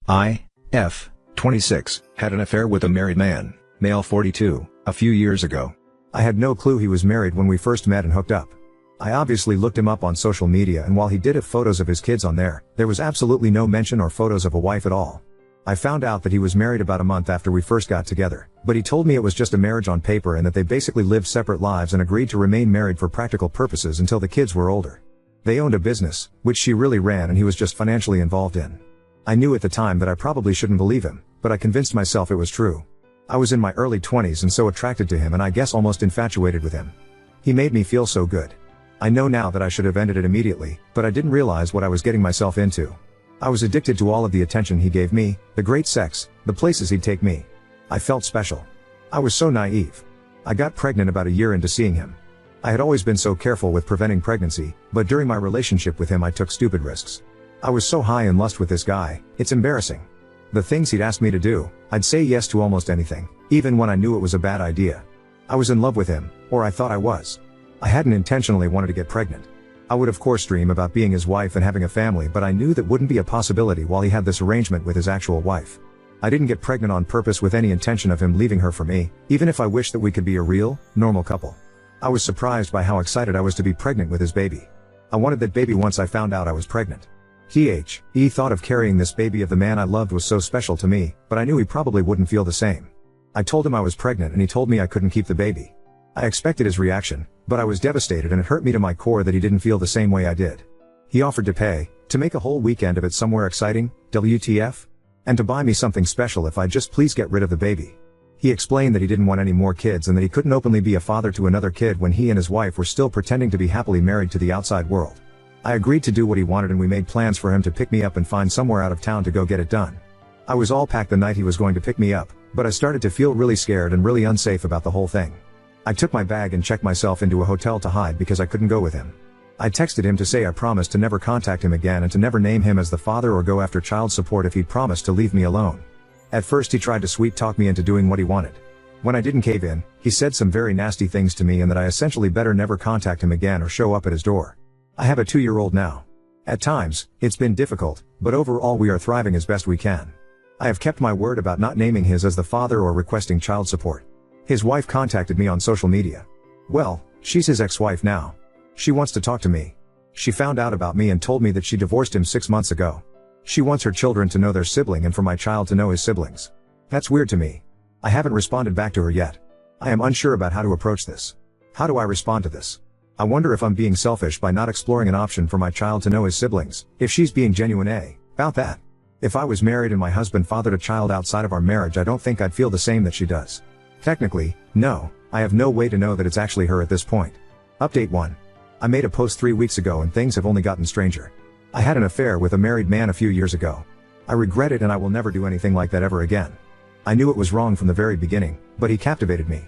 I, F, 26, had an affair with a married man, male 42, a few years ago. I had no clue he was married when we first met and hooked up. I obviously looked him up on social media, and while he did have photos of his kids on there was absolutely no mention or photos of a wife at all. I found out that he was married about a month after we first got together, but he told me it was just a marriage on paper and that they basically lived separate lives and agreed to remain married for practical purposes until the kids were older. They owned a business, which she really ran, and he was just financially involved in. I knew at the time that I probably shouldn't believe him, but I convinced myself it was true. I was in my early 20s and so attracted to him, and I guess almost infatuated with him. He made me feel so good. I know now that I should have ended it immediately, but I didn't realize what I was getting myself into. I was addicted to all of the attention he gave me, the great sex, the places he'd take me. I felt special. I was so naive. I got pregnant about a year into seeing him. I had always been so careful with preventing pregnancy, but during my relationship with him I took stupid risks. I was so high in lust with this guy, it's embarrassing. The things he'd ask me to do, I'd say yes to almost anything, even when I knew it was a bad idea. I was in love with him, or I thought I was. I hadn't intentionally wanted to get pregnant. I would of course dream about being his wife and having a family, but I knew that wouldn't be a possibility while he had this arrangement with his actual wife. I didn't get pregnant on purpose with any intention of him leaving her for me, even if I wished that we could be a real, normal couple. I was surprised by how excited I was to be pregnant with his baby. I wanted that baby once I found out I was pregnant. The thought of carrying this baby of the man I loved was so special to me, but I knew he probably wouldn't feel the same. I told him I was pregnant and he told me I couldn't keep the baby. I expected his reaction, but I was devastated, and it hurt me to my core that he didn't feel the same way I did. He offered to pay, to make a whole weekend of it somewhere exciting, WTF? And to buy me something special if I'd just please get rid of the baby. He explained that he didn't want any more kids and that he couldn't openly be a father to another kid when he and his wife were still pretending to be happily married to the outside world. I agreed to do what he wanted, and we made plans for him to pick me up and find somewhere out of town to go get it done. I was all packed the night he was going to pick me up, but I started to feel really scared and really unsafe about the whole thing. I took my bag and checked myself into a hotel to hide because I couldn't go with him. I texted him to say I promised to never contact him again and to never name him as the father or go after child support if he'd promised to leave me alone. At first he tried to sweet talk me into doing what he wanted. When I didn't cave in, he said some very nasty things to me and that I essentially better never contact him again or show up at his door. I have a 2-year-old now. At times, it's been difficult, but overall we are thriving as best we can. I have kept my word about not naming his as the father or requesting child support. His wife contacted me on social media. Well, she's his ex-wife now. She wants to talk to me. She found out about me and told me that she divorced him 6 months ago. She wants her children to know their sibling and for my child to know his siblings. That's weird to me. I haven't responded back to her yet. I am unsure about how to approach this. How do I respond to this? I wonder if I'm being selfish by not exploring an option for my child to know his siblings, if she's being genuine about that. If I was married and my husband fathered a child outside of our marriage, I don't think I'd feel the same that she does. Technically, no, I have no way to know that it's actually her at this point. Update 1. I made a post 3 weeks ago and things have only gotten stranger. I had an affair with a married man a few years ago. I regret it and I will never do anything like that ever again. I knew it was wrong from the very beginning, but he captivated me.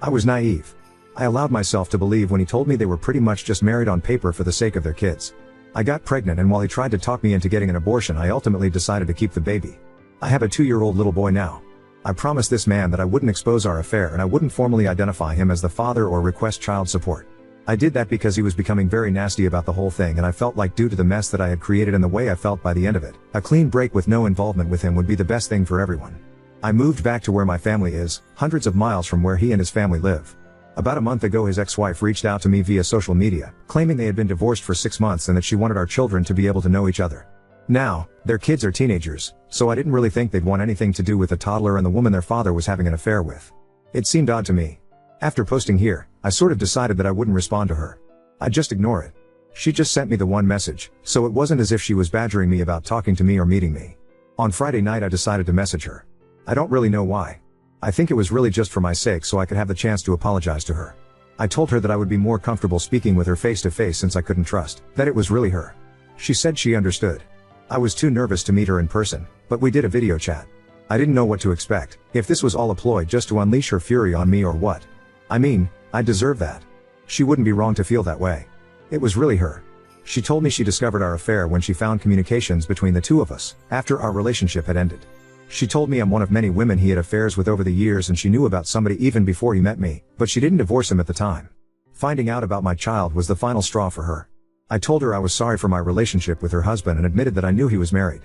I was naive. I allowed myself to believe when he told me they were pretty much just married on paper for the sake of their kids. I got pregnant, and while he tried to talk me into getting an abortion, I ultimately decided to keep the baby. I have a 2-year-old little boy now. I promised this man that I wouldn't expose our affair and I wouldn't formally identify him as the father or request child support. I did that because he was becoming very nasty about the whole thing, and I felt like due to the mess that I had created and the way I felt by the end of it, a clean break with no involvement with him would be the best thing for everyone. I moved back to where my family is, hundreds of miles from where he and his family live. About a month ago his ex-wife reached out to me via social media, claiming they had been divorced for 6 months and that she wanted our children to be able to know each other. Now, their kids are teenagers, so I didn't really think they'd want anything to do with the toddler and the woman their father was having an affair with. It seemed odd to me. After posting here, I sort of decided that I wouldn't respond to her. I'd just ignore it. She just sent me the one message, so it wasn't as if she was badgering me about talking to me or meeting me. On Friday night I decided to message her. I don't really know why. I think it was really just for my sake so I could have the chance to apologize to her. I told her that I would be more comfortable speaking with her face to face since I couldn't trust that it was really her. She said she understood. I was too nervous to meet her in person, but we did a video chat. I didn't know what to expect, if this was all a ploy just to unleash her fury on me or what. I mean, I deserve that. She wouldn't be wrong to feel that way. It was really her. She told me she discovered our affair when she found communications between the two of us, after our relationship had ended. She told me I'm one of many women he had affairs with over the years, and she knew about somebody even before he met me, but she didn't divorce him at the time. Finding out about my child was the final straw for her. I told her I was sorry for my relationship with her husband and admitted that I knew he was married.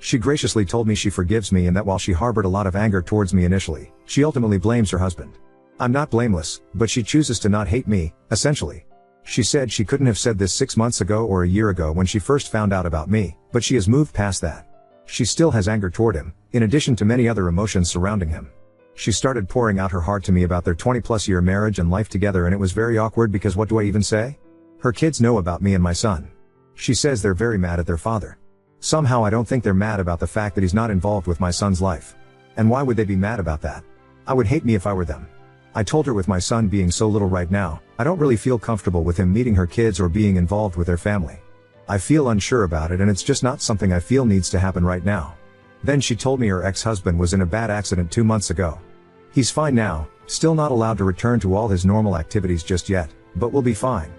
She graciously told me she forgives me and that while she harbored a lot of anger towards me initially, she ultimately blames her husband. I'm not blameless, but she chooses to not hate me, essentially. She said she couldn't have said this 6 months ago or a year ago when she first found out about me, but she has moved past that. She still has anger toward him, in addition to many other emotions surrounding him. She started pouring out her heart to me about their 20+ year marriage and life together, and it was very awkward because what do I even say? Her kids know about me and my son. She says they're very mad at their father. Somehow I don't think they're mad about the fact that he's not involved with my son's life. And why would they be mad about that? I would hate me if I were them. I told her with my son being so little right now, I don't really feel comfortable with him meeting her kids or being involved with their family. I feel unsure about it and it's just not something I feel needs to happen right now. Then she told me her ex-husband was in a bad accident 2 months ago. He's fine now, still not allowed to return to all his normal activities just yet, but will be fine.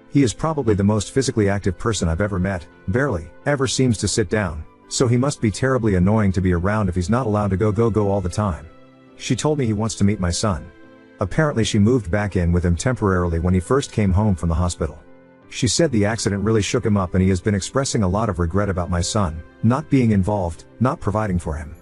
He is probably the most physically active person I've ever met, barely ever seems to sit down, so he must be terribly annoying to be around if he's not allowed to go all the time. She told me he wants to meet my son. Apparently she moved back in with him temporarily when he first came home from the hospital. She said the accident really shook him up and he has been expressing a lot of regret about my son, not being involved, not providing for him.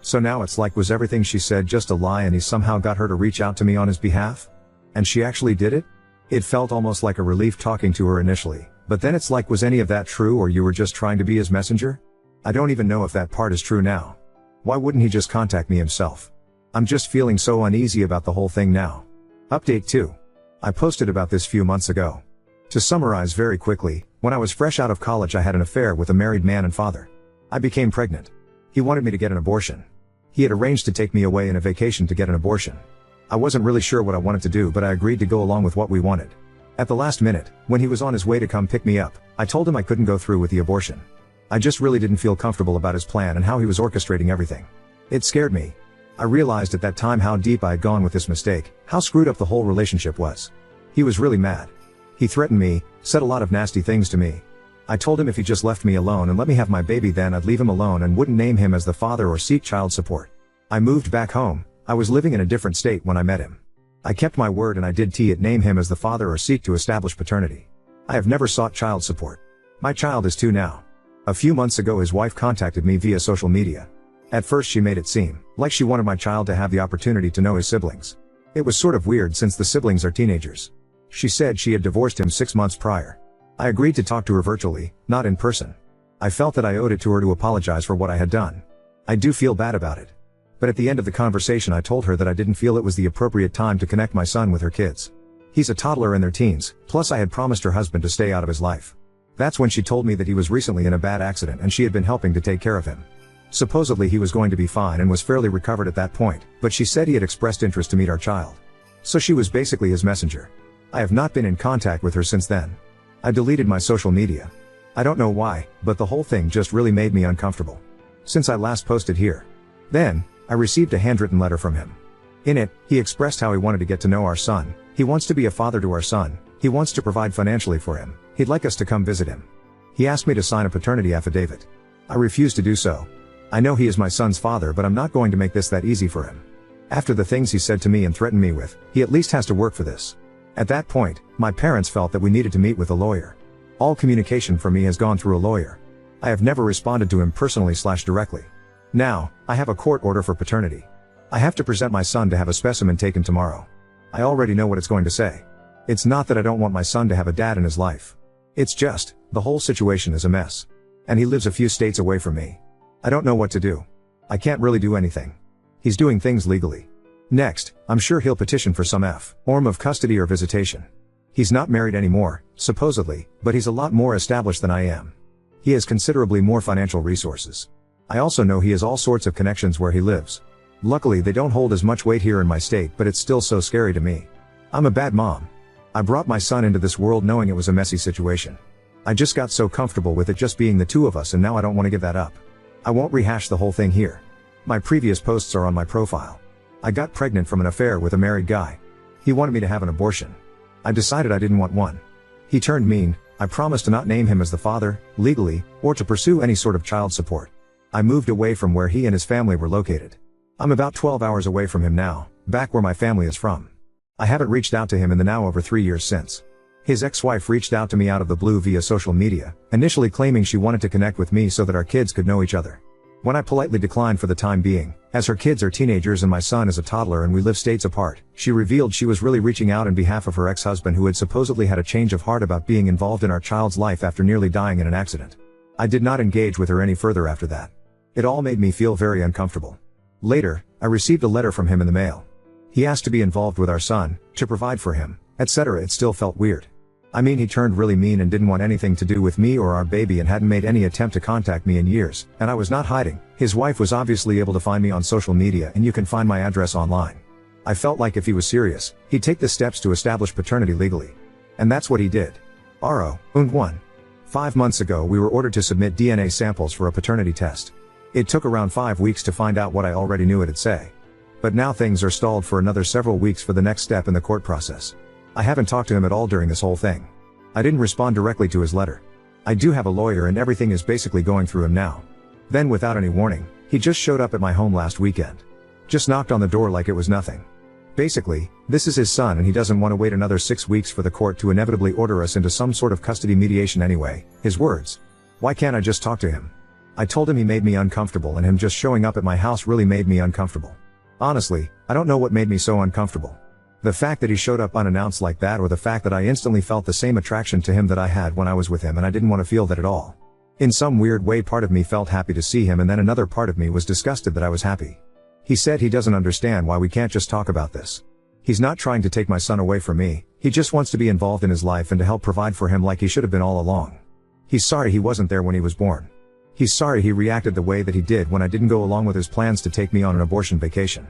So now it's like, was everything she said just a lie and he somehow got her to reach out to me on his behalf? And she actually did it? It felt almost like a relief talking to her initially, but then it's like, was any of that true or you were just trying to be his messenger? I don't even know if that part is true now. Why wouldn't he just contact me himself? I'm just feeling so uneasy about the whole thing now. Update 2. I posted about this few months ago. To summarize very quickly, when I was fresh out of college I had an affair with a married man and father. I became pregnant. He wanted me to get an abortion. He had arranged to take me away in a vacation to get an abortion. I wasn't really sure what I wanted to do, but I agreed to go along with what we wanted. At the last minute, when he was on his way to come pick me up, I told him I couldn't go through with the abortion. I just really didn't feel comfortable about his plan and how he was orchestrating everything. It scared me. I realized at that time how deep I had gone with this mistake, how screwed up the whole relationship was. He was really mad. He threatened me, said a lot of nasty things to me. I told him if he just left me alone and let me have my baby, then I'd leave him alone and wouldn't name him as the father or seek child support. I moved back home. I was living in a different state when I met him. I kept my word and I did name him as the father or seek to establish paternity. I have never sought child support. My child is 2 now. A few months ago his wife contacted me via social media. At first she made it seem like she wanted my child to have the opportunity to know his siblings. It was sort of weird since the siblings are teenagers. She said she had divorced him 6 months prior. I agreed to talk to her virtually, not in person. I felt that I owed it to her to apologize for what I had done. I do feel bad about it. But at the end of the conversation I told her that I didn't feel it was the appropriate time to connect my son with her kids. He's a toddler in their teens, plus I had promised her husband to stay out of his life. That's when she told me that he was recently in a bad accident and she had been helping to take care of him. Supposedly he was going to be fine and was fairly recovered at that point, but she said he had expressed interest to meet our child. So she was basically his messenger. I have not been in contact with her since then. I deleted my social media. I don't know why, but the whole thing just really made me uncomfortable. Since I last posted here. Then, I received a handwritten letter from him. In it, he expressed how he wanted to get to know our son. He wants to be a father to our son. He wants to provide financially for him. He'd like us to come visit him. He asked me to sign a paternity affidavit. I refused to do so. I know he is my son's father, but I'm not going to make this that easy for him. After the things he said to me and threatened me with, he at least has to work for this. At that point, my parents felt that we needed to meet with a lawyer. All communication from me has gone through a lawyer. I have never responded to him personally/directly. Now, I have a court order for paternity. I have to present my son to have a specimen taken tomorrow. I already know what it's going to say. It's not that I don't want my son to have a dad in his life. It's just, the whole situation is a mess. And he lives a few states away from me. I don't know what to do. I can't really do anything. He's doing things legally. Next, I'm sure he'll petition for some form of custody or visitation. He's not married anymore, supposedly, but he's a lot more established than I am. He has considerably more financial resources. I also know he has all sorts of connections where he lives. Luckily they don't hold as much weight here in my state, but it's still so scary to me. I'm a bad mom. I brought my son into this world knowing it was a messy situation. I just got so comfortable with it just being the 2 of us, and now I don't want to give that up. I won't rehash the whole thing here. My previous posts are on my profile. I got pregnant from an affair with a married guy. He wanted me to have an abortion. I decided I didn't want one. He turned mean. I promised to not name him as the father, legally, or to pursue any sort of child support. I moved away from where he and his family were located. I'm about 12 hours away from him now, back where my family is from. I haven't reached out to him in the now over 3 years since. His ex-wife reached out to me out of the blue via social media, initially claiming she wanted to connect with me so that our kids could know each other. When I politely declined for the time being, as her kids are teenagers and my son is a toddler and we live states apart, she revealed she was really reaching out on behalf of her ex-husband who had supposedly had a change of heart about being involved in our child's life after nearly dying in an accident. I did not engage with her any further after that. It all made me feel very uncomfortable. Later, I received a letter from him in the mail. He asked to be involved with our son, to provide for him, etc. It still felt weird. I mean, he turned really mean and didn't want anything to do with me or our baby and hadn't made any attempt to contact me in years, and I was not hiding. His wife was obviously able to find me on social media and you can find my address online. I felt like if he was serious, he'd take the steps to establish paternity legally. And that's what he did. R.O. 5 months ago we were ordered to submit DNA samples for a paternity test. It took around 5 weeks to find out what I already knew it'd say. But now things are stalled for another several weeks for the next step in the court process. I haven't talked to him at all during this whole thing. I didn't respond directly to his letter. I do have a lawyer and everything is basically going through him now. Then without any warning, he just showed up at my home last weekend. Just knocked on the door like it was nothing. Basically, this is his son and he doesn't want to wait another 6 weeks for the court to inevitably order us into some sort of custody mediation anyway. His words. Why can't I just talk to him? I told him he made me uncomfortable and him just showing up at my house really made me uncomfortable. Honestly, I don't know what made me so uncomfortable. The fact that he showed up unannounced like that or the fact that I instantly felt the same attraction to him that I had when I was with him and I didn't want to feel that at all. In some weird way part of me felt happy to see him and then another part of me was disgusted that I was happy. He said he doesn't understand why we can't just talk about this. He's not trying to take my son away from me, he just wants to be involved in his life and to help provide for him like he should have been all along. He's sorry he wasn't there when he was born. He's sorry he reacted the way that he did when I didn't go along with his plans to take me on an abortion vacation.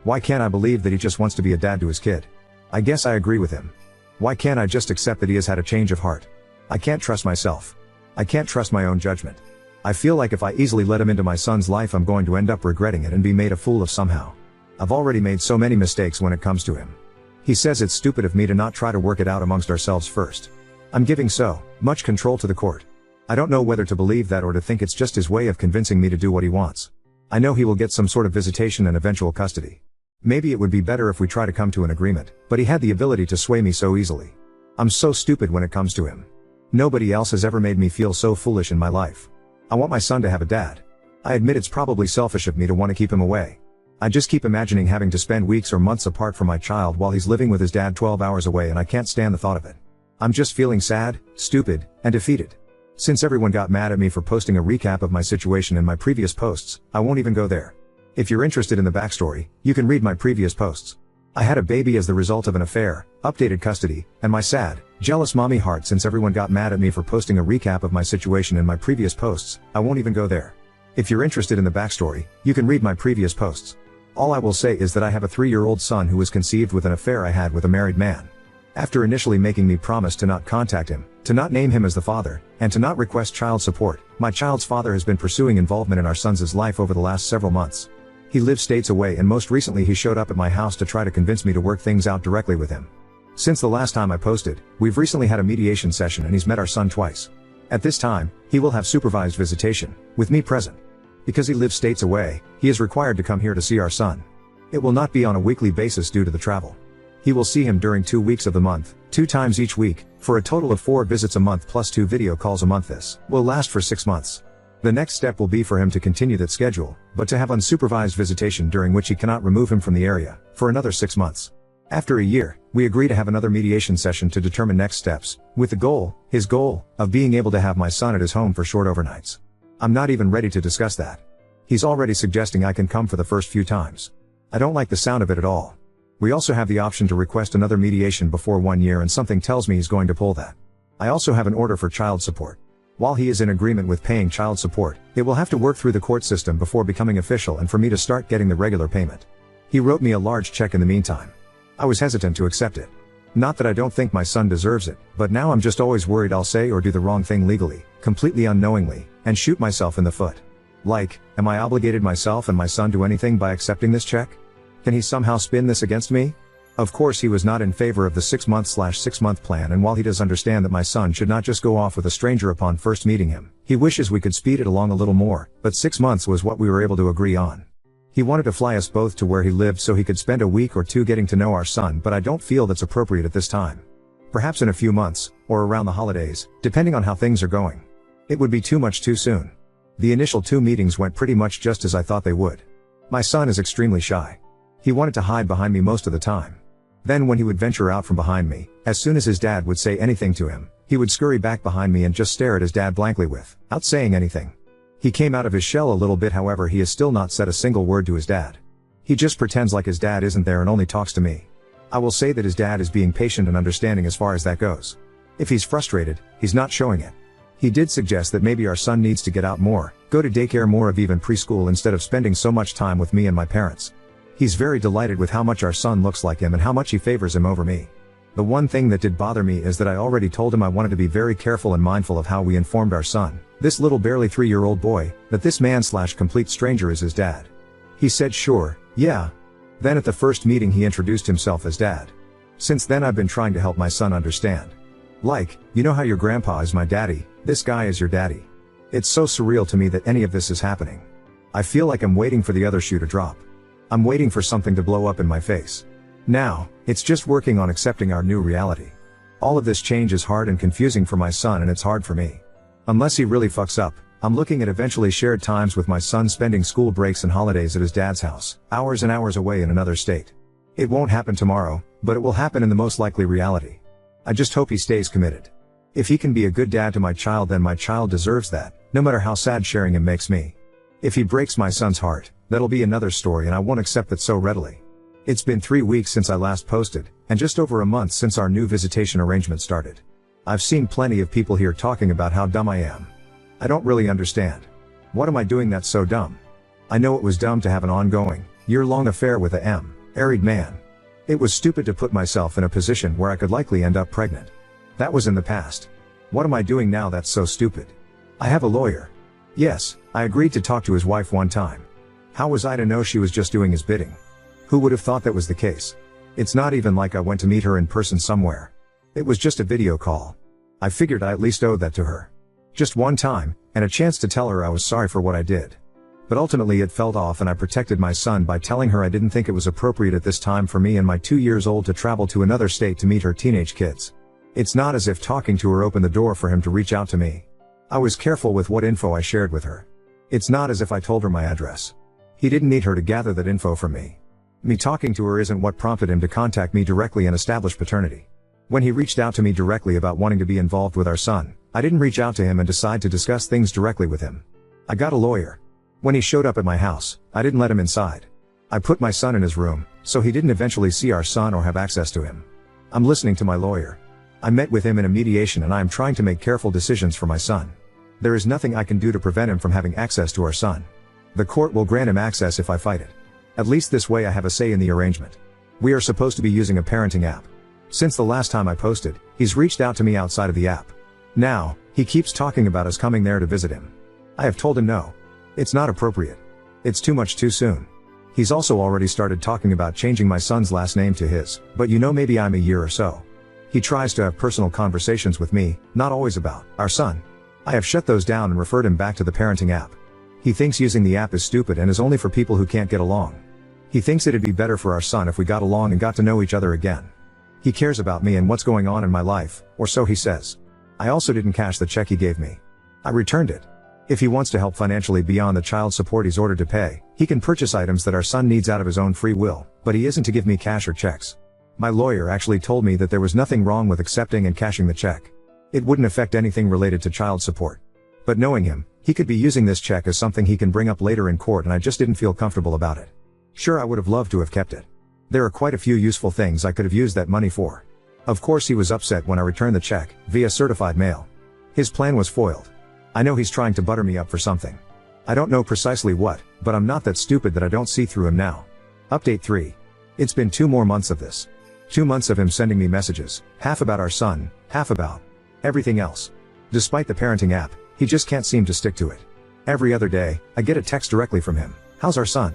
Why can't I believe that he just wants to be a dad to his kid? I guess I agree with him. Why can't I just accept that he has had a change of heart? I can't trust myself. I can't trust my own judgment. I feel like if I easily let him into my son's life I'm going to end up regretting it and be made a fool of somehow. I've already made so many mistakes when it comes to him. He says it's stupid of me to not try to work it out amongst ourselves first. I'm giving so much control to the court. I don't know whether to believe that or to think it's just his way of convincing me to do what he wants. I know he will get some sort of visitation and eventual custody. Maybe it would be better if we try to come to an agreement, but he had the ability to sway me so easily. I'm so stupid when it comes to him. Nobody else has ever made me feel so foolish in my life. I want my son to have a dad. I admit it's probably selfish of me to want to keep him away. I just keep imagining having to spend weeks or months apart from my child while he's living with his dad 12 hours away and I can't stand the thought of it. I'm just feeling sad, stupid, and defeated. Since everyone got mad at me for posting a recap of my situation in my previous posts, I won't even go there. If you're interested in the backstory, you can read my previous posts. I had a baby as the result of an affair, updated custody, and my sad, jealous mommy heart. Since everyone got mad at me for posting a recap of my situation in my previous posts, I won't even go there. If you're interested in the backstory, you can read my previous posts. All I will say is that I have a 3-year-old son who was conceived with an affair I had with a married man. After initially making me promise to not contact him, to not name him as the father, and to not request child support, my child's father has been pursuing involvement in our son's life over the last several months. He lives states away and most recently he showed up at my house to try to convince me to work things out directly with him. Since the last time I posted, we've recently had a mediation session and he's met our son twice. At this time, he will have supervised visitation, with me present. Because he lives states away, he is required to come here to see our son. It will not be on a weekly basis due to the travel. He will see him during 2 weeks of the month, 2 times each week, for a total of 4 visits a month plus 2 video calls a month. This will last for 6 months. The next step will be for him to continue that schedule, but to have unsupervised visitation during which he cannot remove him from the area, for another 6 months. After a year, we agree to have another mediation session to determine next steps, with the goal, his goal, of being able to have my son at his home for short overnights. I'm not even ready to discuss that. He's already suggesting I can come for the first few times. I don't like the sound of it at all. We also have the option to request another mediation before 1 year and something tells me he's going to pull that. I also have an order for child support. While he is in agreement with paying child support, it will have to work through the court system before becoming official and for me to start getting the regular payment. He wrote me a large check in the meantime. I was hesitant to accept it. Not that I don't think my son deserves it, but now I'm just always worried I'll say or do the wrong thing legally, completely unknowingly, and shoot myself in the foot. Like, am I obligated myself and my son to anything by accepting this check? Can he somehow spin this against me? Of course he was not in favor of the 6-month/6-month plan, and while he does understand that my son should not just go off with a stranger upon first meeting him, he wishes we could speed it along a little more, but 6 months was what we were able to agree on. He wanted to fly us both to where he lived so he could spend a week or 2 getting to know our son, but I don't feel that's appropriate at this time. Perhaps in a few months, or around the holidays, depending on how things are going. It would be too much too soon. The initial 2 meetings went pretty much just as I thought they would. My son is extremely shy. He wanted to hide behind me most of the time. Then when he would venture out from behind me, as soon as his dad would say anything to him, he would scurry back behind me and just stare at his dad blankly without saying anything. He came out of his shell a little bit, however he has still not said a single word to his dad. He just pretends like his dad isn't there and only talks to me. I will say that his dad is being patient and understanding as far as that goes. If he's frustrated, he's not showing it. He did suggest that maybe our son needs to get out more, go to daycare more of even preschool instead of spending so much time with me and my parents. He's very delighted with how much our son looks like him and how much he favors him over me. The one thing that did bother me is that I already told him I wanted to be very careful and mindful of how we informed our son, this little barely 3-year-old boy, that this man/complete stranger is his dad. He said sure, yeah. Then at the first meeting he introduced himself as dad. Since then I've been trying to help my son understand. Like, you know how your grandpa is my daddy, this guy is your daddy. It's so surreal to me that any of this is happening. I feel like I'm waiting for the other shoe to drop. I'm waiting for something to blow up in my face. Now, it's just working on accepting our new reality. All of this change is hard and confusing for my son, and it's hard for me. Unless he really fucks up, I'm looking at eventually shared times with my son, spending school breaks and holidays at his dad's house, hours and hours away in another state. It won't happen tomorrow, but it will happen in the most likely reality. I just hope he stays committed. If he can be a good dad to my child, then my child deserves that, no matter how sad sharing him makes me. If he breaks my son's heart, that'll be another story, and I won't accept that so readily. It's been 3 weeks since I last posted, and just over a month since our new visitation arrangement started. I've seen plenty of people here talking about how dumb I am. I don't really understand. What am I doing that's so dumb? I know it was dumb to have an ongoing, year-long affair with a married man. It was stupid to put myself in a position where I could likely end up pregnant. That was in the past. What am I doing now that's so stupid? I have a lawyer. Yes, I agreed to talk to his wife one time. How was I to know she was just doing his bidding? Who would have thought that was the case? It's not even like I went to meet her in person somewhere. It was just a video call. I figured I at least owed that to her. Just one time, and a chance to tell her I was sorry for what I did. But ultimately it felt off, and I protected my son by telling her I didn't think it was appropriate at this time for me and my 2 years old to travel to another state to meet her teenage kids. It's not as if talking to her opened the door for him to reach out to me. I was careful with what info I shared with her. It's not as if I told her my address. He didn't need her to gather that info from me. Me talking to her isn't what prompted him to contact me directly and establish paternity. When he reached out to me directly about wanting to be involved with our son, I didn't reach out to him and decide to discuss things directly with him. I got a lawyer. When he showed up at my house, I didn't let him inside. I put my son in his room, so he didn't eventually see our son or have access to him. I'm listening to my lawyer. I met with him in a mediation, and I am trying to make careful decisions for my son. There is nothing I can do to prevent him from having access to our son. The court will grant him access if I fight it. At least this way I have a say in the arrangement. We are supposed to be using a parenting app. Since the last time I posted, he's reached out to me outside of the app. Now, he keeps talking about us coming there to visit him. I have told him no. It's not appropriate. It's too much too soon. He's also already started talking about changing my son's last name to his, but maybe I'm a year or so. He tries to have personal conversations with me, not always about our son. I have shut those down and referred him back to the parenting app. He thinks using the app is stupid and is only for people who can't get along. He thinks it'd be better for our son if we got along and got to know each other again. He cares about me and what's going on in my life, or so he says. I also didn't cash the check he gave me. I returned it. If he wants to help financially beyond the child support he's ordered to pay, he can purchase items that our son needs out of his own free will, but he isn't to give me cash or checks. My lawyer actually told me that there was nothing wrong with accepting and cashing the check. It wouldn't affect anything related to child support. But knowing him, he could be using this check as something he can bring up later in court, and I just didn't feel comfortable about it. Sure, I would have loved to have kept it. There are quite a few useful things I could have used that money for. Of course he was upset when I returned the check, via certified mail. His plan was foiled. I know he's trying to butter me up for something. I don't know precisely what, but I'm not that stupid that I don't see through him now. Update 3. It's been 2 more months of this. 2 months of him sending me messages, half about our son, half about everything else. Despite the parenting app, he just can't seem to stick to it. Every other day, I get a text directly from him. How's our son?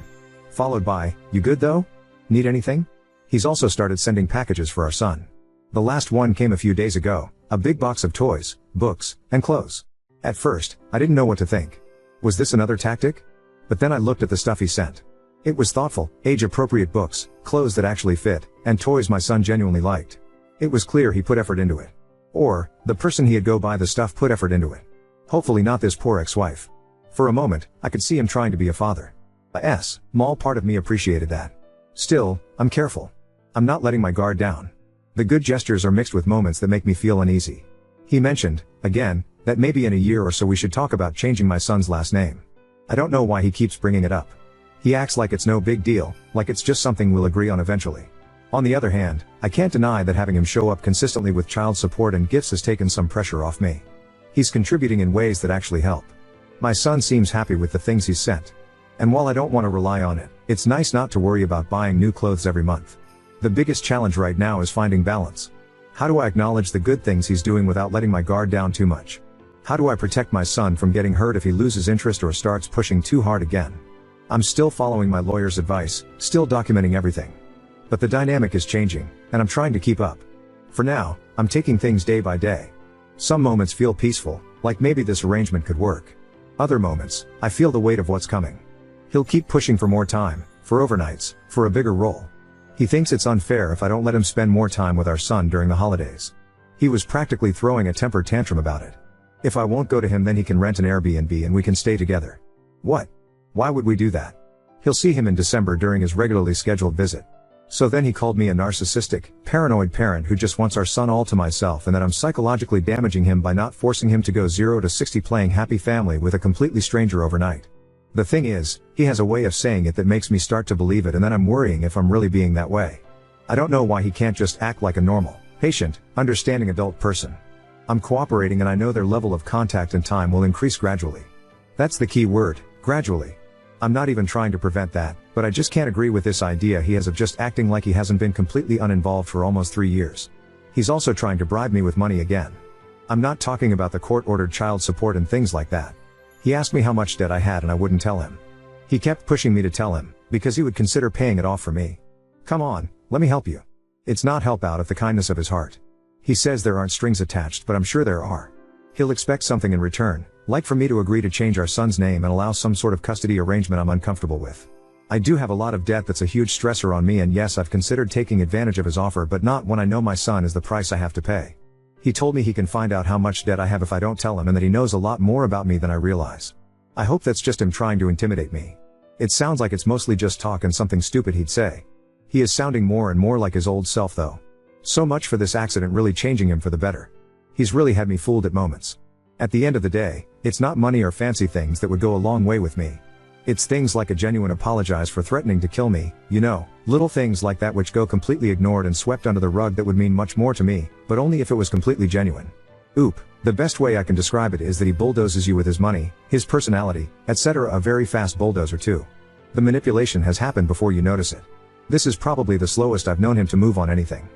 Followed by, you good though? Need anything? He's also started sending packages for our son. The last one came a few days ago, a big box of toys, books, and clothes. At first, I didn't know what to think. Was this another tactic? But then I looked at the stuff he sent. It was thoughtful, age-appropriate books, clothes that actually fit, and toys my son genuinely liked. It was clear he put effort into it. Or, the person he'd go buy the stuff put effort into it. Hopefully not this poor ex-wife. For a moment, I could see him trying to be a father. A small part of me appreciated that. Still, I'm careful. I'm not letting my guard down. The good gestures are mixed with moments that make me feel uneasy. He mentioned, again, that maybe in a year or so we should talk about changing my son's last name. I don't know why he keeps bringing it up. He acts like it's no big deal, like it's just something we'll agree on eventually. On the other hand, I can't deny that having him show up consistently with child support and gifts has taken some pressure off me. He's contributing in ways that actually help. My son seems happy with the things he's sent. And while I don't want to rely on it, it's nice not to worry about buying new clothes every month. The biggest challenge right now is finding balance. How do I acknowledge the good things he's doing without letting my guard down too much? How do I protect my son from getting hurt if he loses interest or starts pushing too hard again? I'm still following my lawyer's advice, still documenting everything. But the dynamic is changing, and I'm trying to keep up. For now, I'm taking things day by day. Some moments feel peaceful, like maybe this arrangement could work. Other moments, I feel the weight of what's coming. He'll keep pushing for more time, for overnights, for a bigger role. He thinks it's unfair if I don't let him spend more time with our son during the holidays. He was practically throwing a temper tantrum about it. If I won't go to him, then he can rent an Airbnb and we can stay together. What? Why would we do that? He'll see him in December during his regularly scheduled visit. So then he called me a narcissistic, paranoid parent who just wants our son all to myself and that I'm psychologically damaging him by not forcing him to go 0 to 60 playing happy family with a completely stranger overnight. The thing is, he has a way of saying it that makes me start to believe it, and then I'm worrying if I'm really being that way. I don't know why he can't just act like a normal, patient, understanding adult person. I'm cooperating and I know their level of contact and time will increase gradually. That's the key word, gradually. I'm not even trying to prevent that, but I just can't agree with this idea he has of just acting like he hasn't been completely uninvolved for almost 3 years. He's also trying to bribe me with money again. I'm not talking about the court-ordered child support and things like that. He asked me how much debt I had and I wouldn't tell him. He kept pushing me to tell him, because he would consider paying it off for me. Come on, let me help you. It's not help out of the kindness of his heart. He says there aren't strings attached, but I'm sure there are. He'll expect something in return, like for me to agree to change our son's name and allow some sort of custody arrangement I'm uncomfortable with. I do have a lot of debt that's a huge stressor on me, and yes, I've considered taking advantage of his offer, but not when I know my son is the price I have to pay. He told me he can find out how much debt I have if I don't tell him, and that he knows a lot more about me than I realize. I hope that's just him trying to intimidate me. It sounds like it's mostly just talk and something stupid he'd say. He is sounding more and more like his old self though. So much for this accident really changing him for the better. He's really had me fooled at moments. At the end of the day, it's not money or fancy things that would go a long way with me. It's things like a genuine apologize for threatening to kill me, little things like that which go completely ignored and swept under the rug that would mean much more to me, but only if it was completely genuine. The best way I can describe it is that he bulldozes you with his money, his personality, etc. A very fast bulldozer too. The manipulation has happened before you notice it. This is probably the slowest I've known him to move on anything.